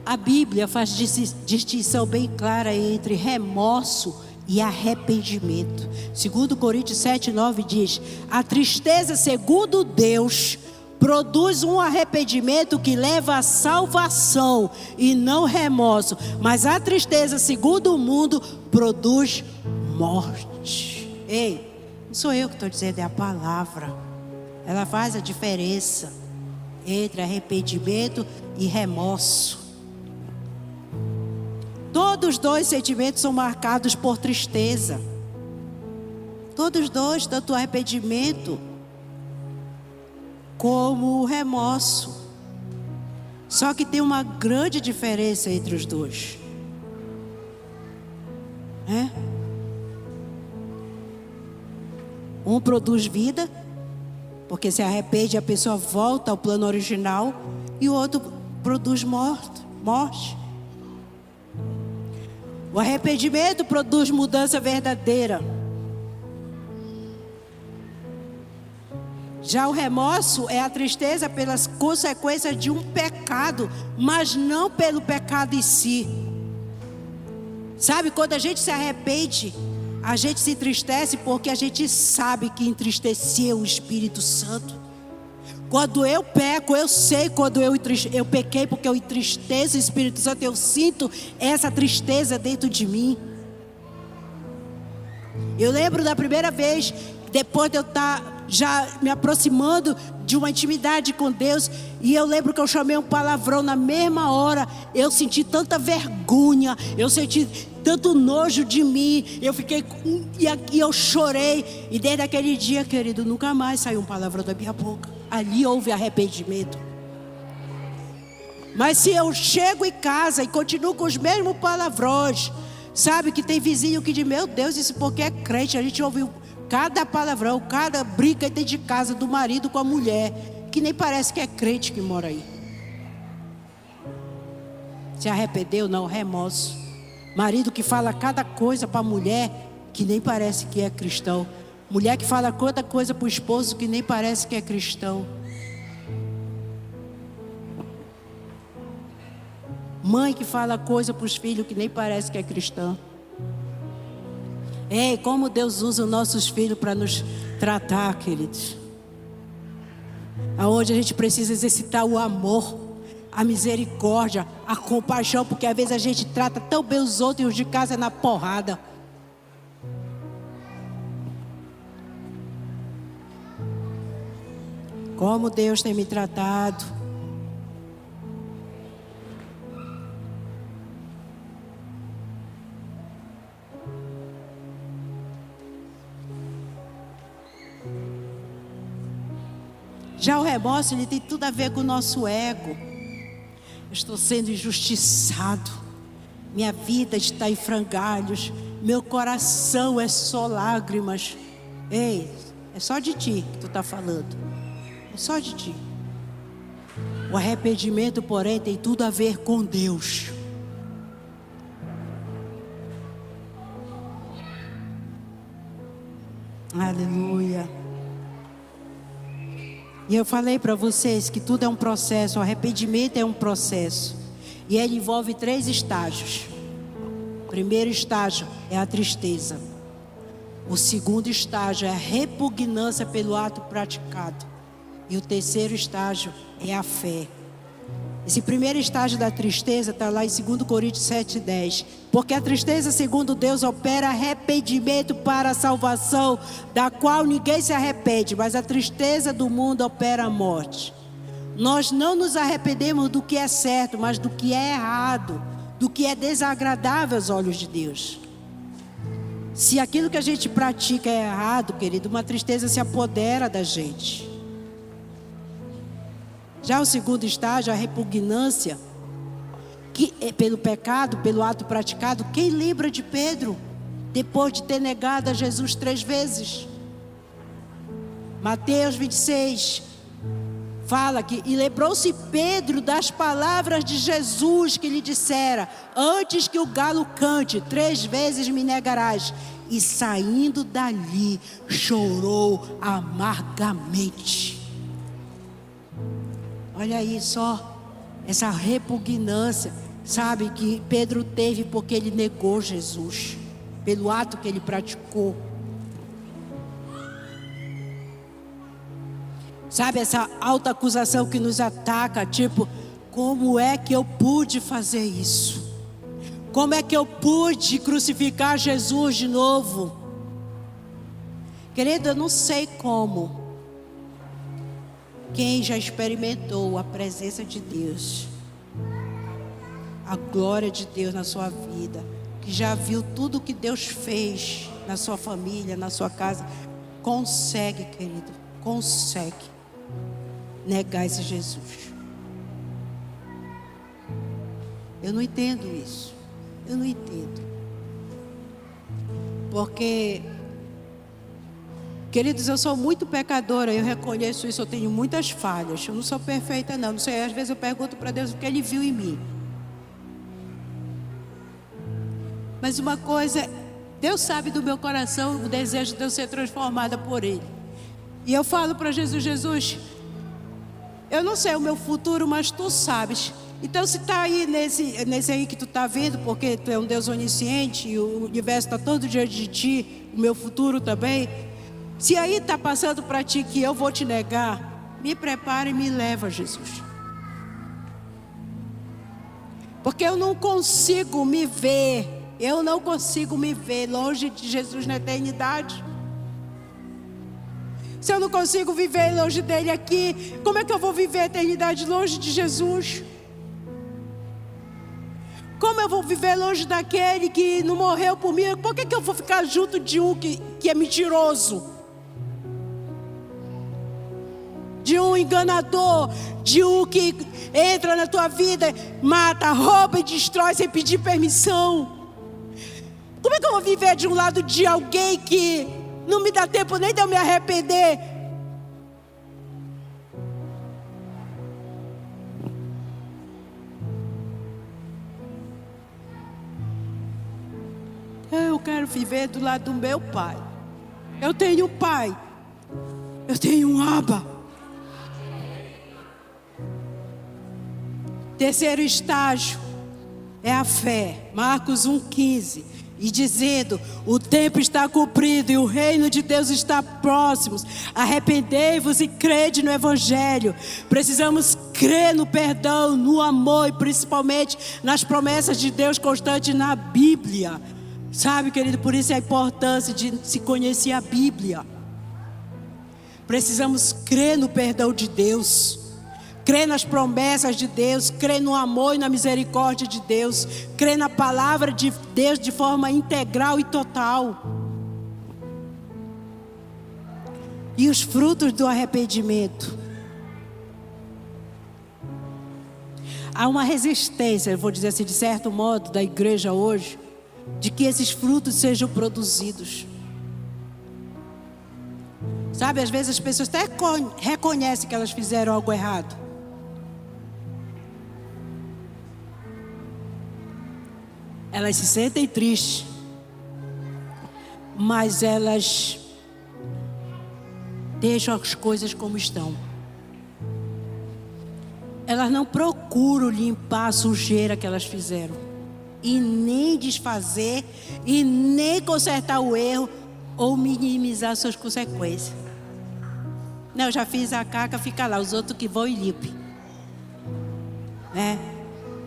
A Bíblia faz distinção bem clara entre remorso e arrependimento. 2 Coríntios 7:9 diz: a tristeza, segundo Deus, produz um arrependimento que leva à salvação e não remorso. Mas a tristeza, segundo o mundo, produz morte. Ei, não sou eu que estou dizendo, é a palavra. Ela faz a diferença entre arrependimento e remorso. Todos os dois sentimentos são marcados por tristeza. Todos os dois, tanto o arrependimento como o remorso. Só que tem uma grande diferença entre os dois. Um produz vida, porque se arrepende, a pessoa volta ao plano original. E o outro produz morte. O arrependimento produz mudança verdadeira. Já o remorso é a tristeza pelas consequências de um pecado, mas não pelo pecado em si. Sabe, quando a gente se arrepende, a gente se entristece porque a gente sabe que entristeceu o Espírito Santo. Quando eu peco, eu sei quando eu pequei, porque eu entristeço o Espírito Santo, eu sinto essa tristeza dentro de mim. Eu lembro da primeira vez, depois de eu estar já me aproximando de uma intimidade com Deus, e eu lembro que eu chamei um palavrão na mesma hora. Eu senti tanta vergonha, eu senti tanto nojo de mim, eu fiquei e eu chorei, e desde aquele dia, querido, nunca mais saiu um palavrão da minha boca. Ali houve arrependimento. Mas se eu chego em casa e continuo com os mesmos palavrões, sabe que tem vizinho que diz: meu Deus, isso porque é crente. A gente ouviu cada palavrão, cada briga dentro de casa do marido com a mulher, que nem parece que é crente que mora aí. Se arrependeu? Não, remorso. Marido que fala cada coisa para a mulher, que nem parece que é cristão. Mulher que fala cada coisa para o esposo, que nem parece que é cristão. Mãe que fala coisa para os filhos, que nem parece que é cristã. Ei, como Deus usa os nossos filhos para nos tratar, queridos. Aonde a gente precisa exercitar o amor, a misericórdia, a compaixão, porque às vezes a gente trata tão bem os outros e os de casa na porrada. Como Deus tem me tratado. Já o remorso, ele tem tudo a ver com o nosso ego. Eu estou sendo injustiçado. Minha vida está em frangalhos. Meu coração é só lágrimas. Ei, é só de ti que tu está falando. É só de ti. O arrependimento, porém, tem tudo a ver com Deus. Aleluia. E eu falei para vocês que tudo é um processo. O arrependimento é um processo. E ele envolve 3 estágios. O primeiro estágio é a tristeza. O segundo estágio é a repugnância pelo ato praticado. E o terceiro estágio é a fé. Esse primeiro estágio da tristeza está lá em 2 Coríntios 7,10. Porque a tristeza, segundo Deus, opera arrependimento para a salvação, da qual ninguém se arrepende, mas a tristeza do mundo opera a morte. Nós não nos arrependemos do que é certo, mas do que é errado, do que é desagradável aos olhos de Deus. Se aquilo que a gente pratica é errado, querido, uma tristeza se apodera da gente. Já o segundo estágio, a repugnância, que é pelo pecado, pelo ato praticado. Quem lembra de Pedro, depois de ter negado a Jesus 3 vezes? Mateus 26, fala que, e lembrou-se Pedro das palavras de Jesus que lhe dissera: antes que o galo cante, 3 vezes me negarás. E saindo dali, chorou amargamente. Olha aí só, essa repugnância, sabe, que Pedro teve porque ele negou Jesus, pelo ato que ele praticou. Sabe, essa autoacusação que nos ataca, tipo, como é que eu pude fazer isso? Como é que eu pude crucificar Jesus de novo? Querido, eu não sei como. Quem já experimentou a presença de Deus, a glória de Deus na sua vida, que já viu tudo que Deus fez na sua família, na sua casa, consegue, querido, consegue negar esse Jesus. Eu não entendo isso. Eu não entendo. Porque, queridos, eu sou muito pecadora, eu reconheço isso, eu tenho muitas falhas. Eu não sou perfeita não sei, às vezes eu pergunto para Deus o que Ele viu em mim. Mas uma coisa, Deus sabe do meu coração o desejo de eu ser transformada por Ele. E eu falo para Jesus: Jesus, eu não sei o meu futuro, mas Tu sabes. Então, se está aí nesse aí que Tu está vendo, porque Tu é um Deus onisciente e o universo está todo diante de Ti, o meu futuro também. Se aí está passando para Ti que eu vou Te negar, me prepara e me leva, Jesus. Porque eu não consigo me ver longe de Jesus na eternidade. Se eu não consigo viver longe dele aqui, como é que eu vou viver a eternidade longe de Jesus? Como eu vou viver longe daquele que não morreu por mim? Por que eu vou ficar junto de um que é mentiroso? De um enganador, de um que entra na tua vida, mata, rouba e destrói sem pedir permissão. Como é que eu vou viver de um lado de alguém que não me dá tempo nem de eu me arrepender? Eu quero viver do lado do meu pai. Eu tenho um pai. Eu tenho um Abba. Terceiro estágio é a fé. Marcos 1,15. E dizendo: o tempo está cumprido e o reino de Deus está próximo. Arrependei-vos e crede no Evangelho. Precisamos crer no perdão, no amor e principalmente nas promessas de Deus constantes na Bíblia. Sabe, querido, por isso é a importância de se conhecer a Bíblia. Precisamos crer no perdão de Deus, crer nas promessas de Deus, crer no amor e na misericórdia de Deus, crer na palavra de Deus de forma integral e total. E os frutos do arrependimento. Há uma resistência, eu vou dizer assim, de certo modo, da igreja hoje, de que esses frutos sejam produzidos. Sabe, às vezes as pessoas até reconhecem que elas fizeram algo errado. Elas se sentem tristes, mas elas deixam as coisas como estão. Elas não procuram limpar a sujeira que elas fizeram, e nem desfazer, e nem consertar o erro, ou minimizar suas consequências. Não, eu já fiz a caca, fica lá, os outros que vão e limpem. Né?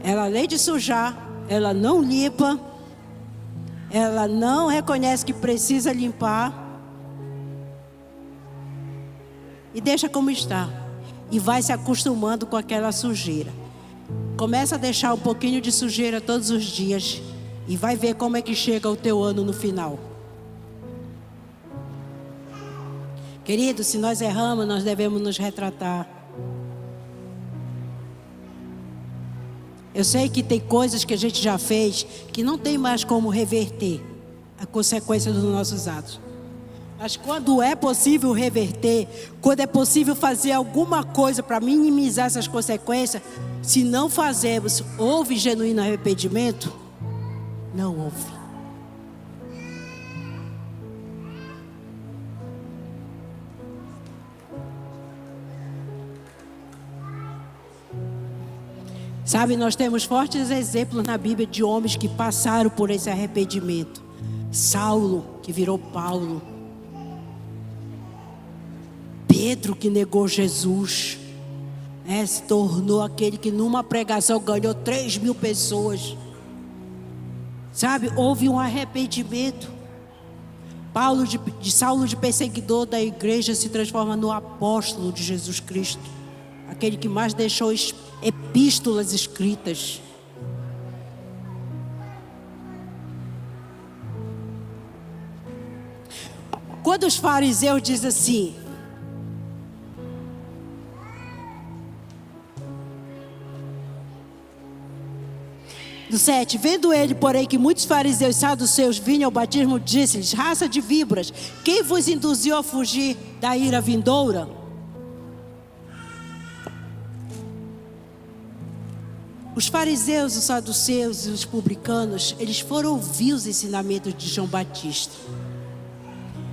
Ela, além de sujar, ela não limpa, ela não reconhece que precisa limpar. E deixa como está. E vai se acostumando com aquela sujeira. Começa a deixar um pouquinho de sujeira todos os dias. E vai ver como é que chega o teu ano no final. Querido, se nós erramos, nós devemos nos retratar. Eu sei que tem coisas que a gente já fez que não tem mais como reverter a consequência dos nossos atos. Mas quando é possível reverter, quando é possível fazer alguma coisa para minimizar essas consequências, se não fazemos, houve genuíno arrependimento? Não houve. Sabe, nós temos fortes exemplos na Bíblia de homens que passaram por esse arrependimento. Saulo, que virou Paulo. Pedro, que negou Jesus, se tornou aquele que numa pregação ganhou 3.000 pessoas. Sabe, houve um arrependimento. Saulo de perseguidor da igreja se transforma no apóstolo de Jesus Cristo. Aquele que mais deixou epístolas escritas. Quando os fariseus dizem assim, do 7, vendo ele, porém, que muitos fariseus e saduceus vinham ao batismo, disse-lhes, raça de víboras, quem vos induziu a fugir da ira vindoura? Os fariseus, os saduceus e os publicanos, eles foram ouvir os ensinamentos de João Batista.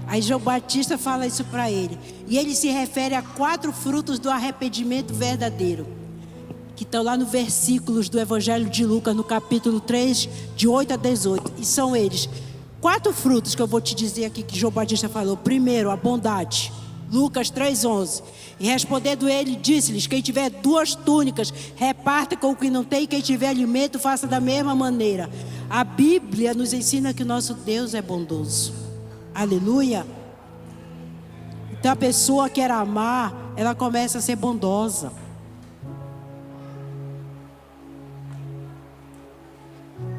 Aí João Batista fala isso para ele. E ele se refere a 4 frutos do arrependimento verdadeiro, que estão lá no versículos do Evangelho de Lucas, no capítulo 3, de 8 a 18. E são eles. 4 frutos que eu vou te dizer aqui que João Batista falou. Primeiro, a bondade. Lucas 3:11. E respondendo ele, disse-lhes, quem tiver 2 túnicas, reparta com o que não tem, e quem tiver alimento, faça da mesma maneira. A Bíblia nos ensina que o nosso Deus é bondoso. Aleluia. Então a pessoa que quer amar, ela começa a ser bondosa.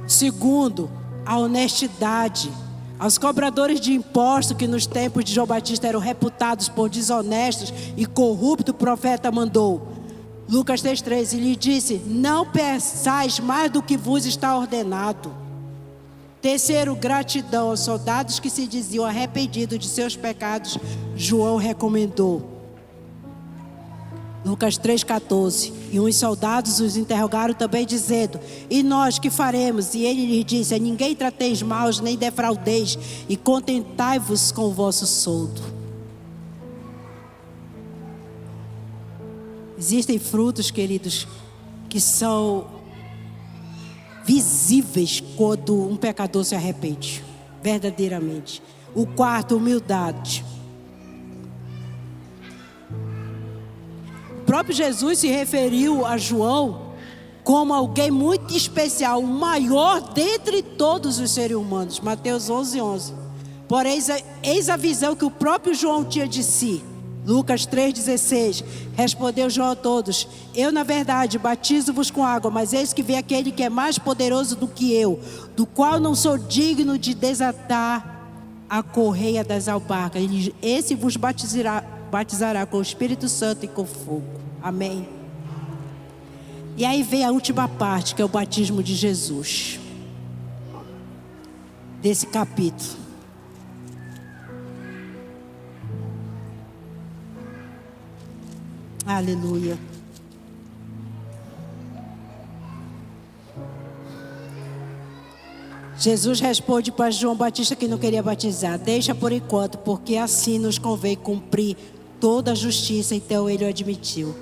Segundo, a honestidade. Aos cobradores de impostos que nos tempos de João Batista eram reputados por desonestos e corruptos, o profeta mandou. Lucas 3:13, lhe disse, não peçais mais do que vos está ordenado. Terceiro, gratidão aos soldados que se diziam arrependidos de seus pecados, João recomendou. Lucas 3:14. E uns soldados os interrogaram também dizendo, e nós que faremos? E ele lhes disse, a ninguém trateis maus, nem defraudeis, e contentai-vos com o vosso soldo. Existem frutos, queridos, que são visíveis quando um pecador se arrepende, verdadeiramente. O quarto, humildade. O próprio Jesus se referiu a João como alguém muito especial, o maior dentre todos os seres humanos. Mateus 11:11. Porém, eis a visão que o próprio João tinha de si. Lucas 3:16. Respondeu João a todos, eu na verdade batizo-vos com água, mas eis que vem aquele que é mais poderoso do que eu, do qual não sou digno de desatar a correia das alparcas. Esse vos batizará com o Espírito Santo e com fogo. Amém. E aí vem a última parte, que é o batismo de Jesus, desse capítulo. Aleluia. Jesus responde para João Batista que não queria batizar, deixa por enquanto, porque assim nos convém cumprir toda a justiça. Então ele o admitiu.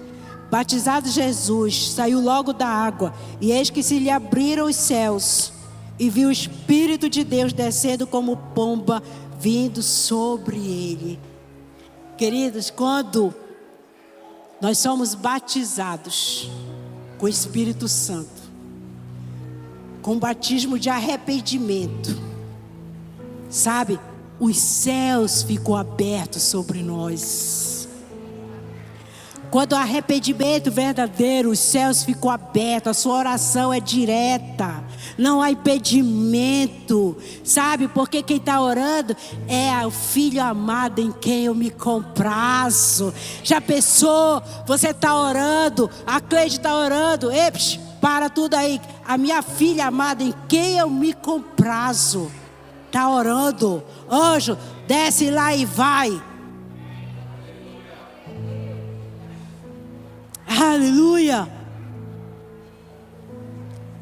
Batizado Jesus, saiu logo da água, e eis que se lhe abriram os céus, e viu o Espírito de Deus descendo como pomba, vindo sobre ele. Queridos, quando Nós somos batizados com o Espírito Santo, com batismo de arrependimento. Sabe, os céus ficam abertos sobre nós. Quando o arrependimento verdadeiro, os céus ficam abertos, a sua oração é direta, não há impedimento, sabe? Porque quem está orando é o filho amado em quem eu me comprazo. Já pensou? Você está orando, a Cleide está orando, para tudo aí, a minha filha amada em quem eu me comprazo, está orando, anjo, desce lá e vai. Aleluia.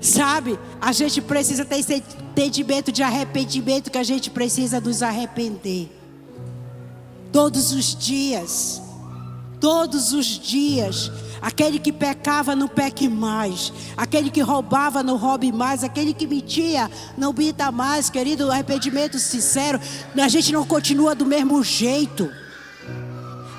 Sabe, a gente precisa ter esse entendimento de arrependimento, que a gente precisa nos arrepender todos os dias. Todos os dias. Aquele que pecava não peque mais, aquele que roubava não roube mais, aquele que mentia não minta mais. Querido, arrependimento sincero, a gente não continua do mesmo jeito.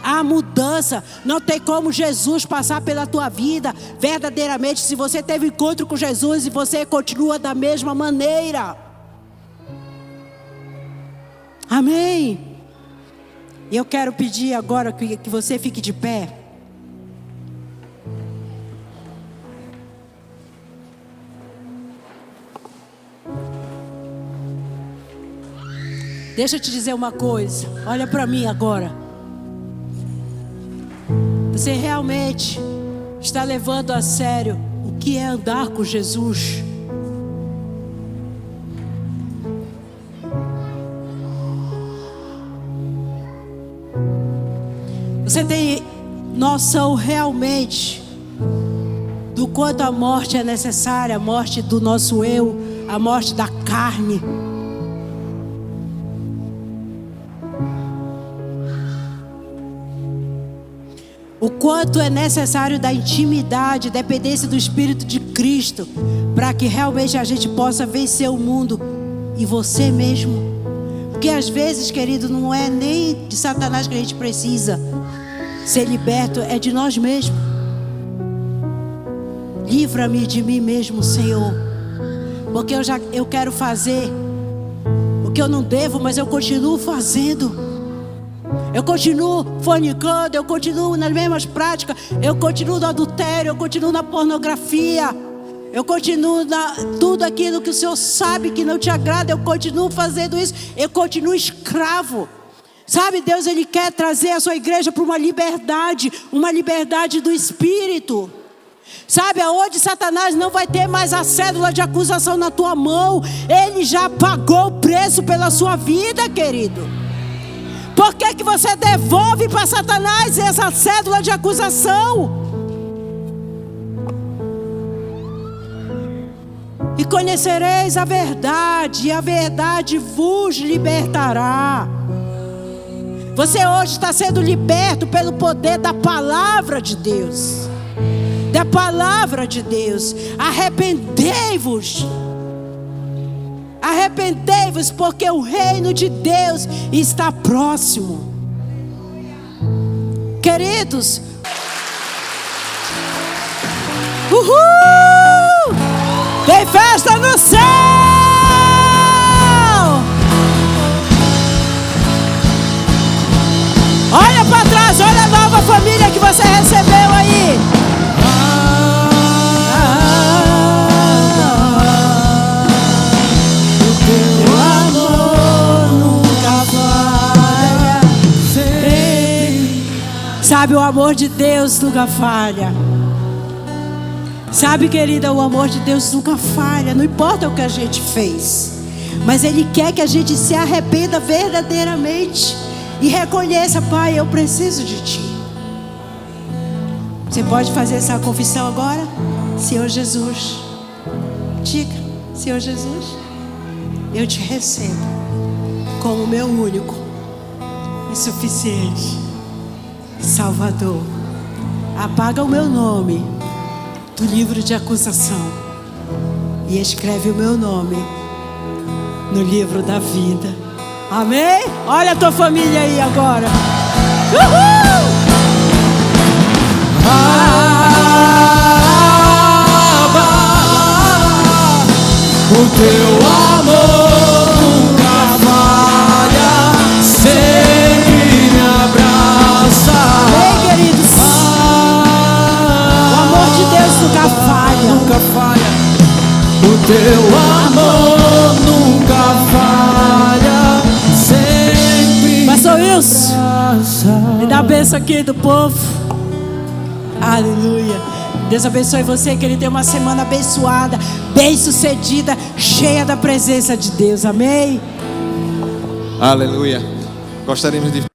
Há mudança, não tem como Jesus passar pela tua vida verdadeiramente se você teve encontro com Jesus e você continua da mesma maneira. Amém? Eu quero pedir agora que você fique de pé. Deixa eu te dizer uma coisa, olha para mim agora. Você realmente está levando a sério o que é andar com Jesus? Você tem noção realmente do quanto a morte é necessária, a morte do nosso eu, a morte da carne? O quanto é necessário da intimidade, dependência do Espírito de Cristo, para que realmente a gente possa vencer o mundo e você mesmo. Porque às vezes, querido, não é nem de Satanás que a gente precisa ser liberto, é de nós mesmos. Livra-me de mim mesmo, Senhor, porque eu quero fazer o que eu não devo, mas eu continuo fazendo. Eu continuo fornicando, eu continuo nas mesmas práticas, eu continuo no adultério, eu continuo na pornografia, eu continuo na tudo aquilo que o Senhor sabe que não te agrada, eu continuo fazendo isso, eu continuo escravo. Sabe, Deus, Ele quer trazer a sua igreja para uma liberdade do Espírito. Sabe, aonde Satanás não vai ter mais a cédula de acusação na tua mão, ele já pagou o preço pela sua vida, querido. Por que você devolve para Satanás essa cédula de acusação? E conhecereis a verdade, e a verdade vos libertará. Você hoje está sendo liberto pelo poder da palavra de Deus. Da palavra de Deus. Arrependei-vos. Arrependei-vos, porque o reino de Deus está próximo. Queridos, uhul! Tem festa no céu! Olha para trás, olha a nova família que você recebeu aí. Sabe, o amor de Deus nunca falha. Sabe, querida, o amor de Deus nunca falha. Não importa o que a gente fez, mas Ele quer que a gente se arrependa verdadeiramente e reconheça: Pai, eu preciso de Ti. Você pode fazer essa confissão agora? Senhor Jesus, diga: Senhor Jesus, eu Te recebo como meu único e suficiente Salvador. Apaga o meu nome do livro de acusação e escreve o meu nome no livro da vida. Amém? Olha a tua família aí agora. Uhul! O teu amor nunca falha, sempre me abraça. Ei, queridos, o amor de Deus nunca falha. Nunca falha. O teu amor nunca falha, sempre. Pastor Wilson, me dá a bênção aqui do povo. Aleluia. Deus abençoe você, que ele tenha uma semana abençoada, bem-sucedida, cheia da presença de Deus. Amém. Aleluia. Gostaríamos de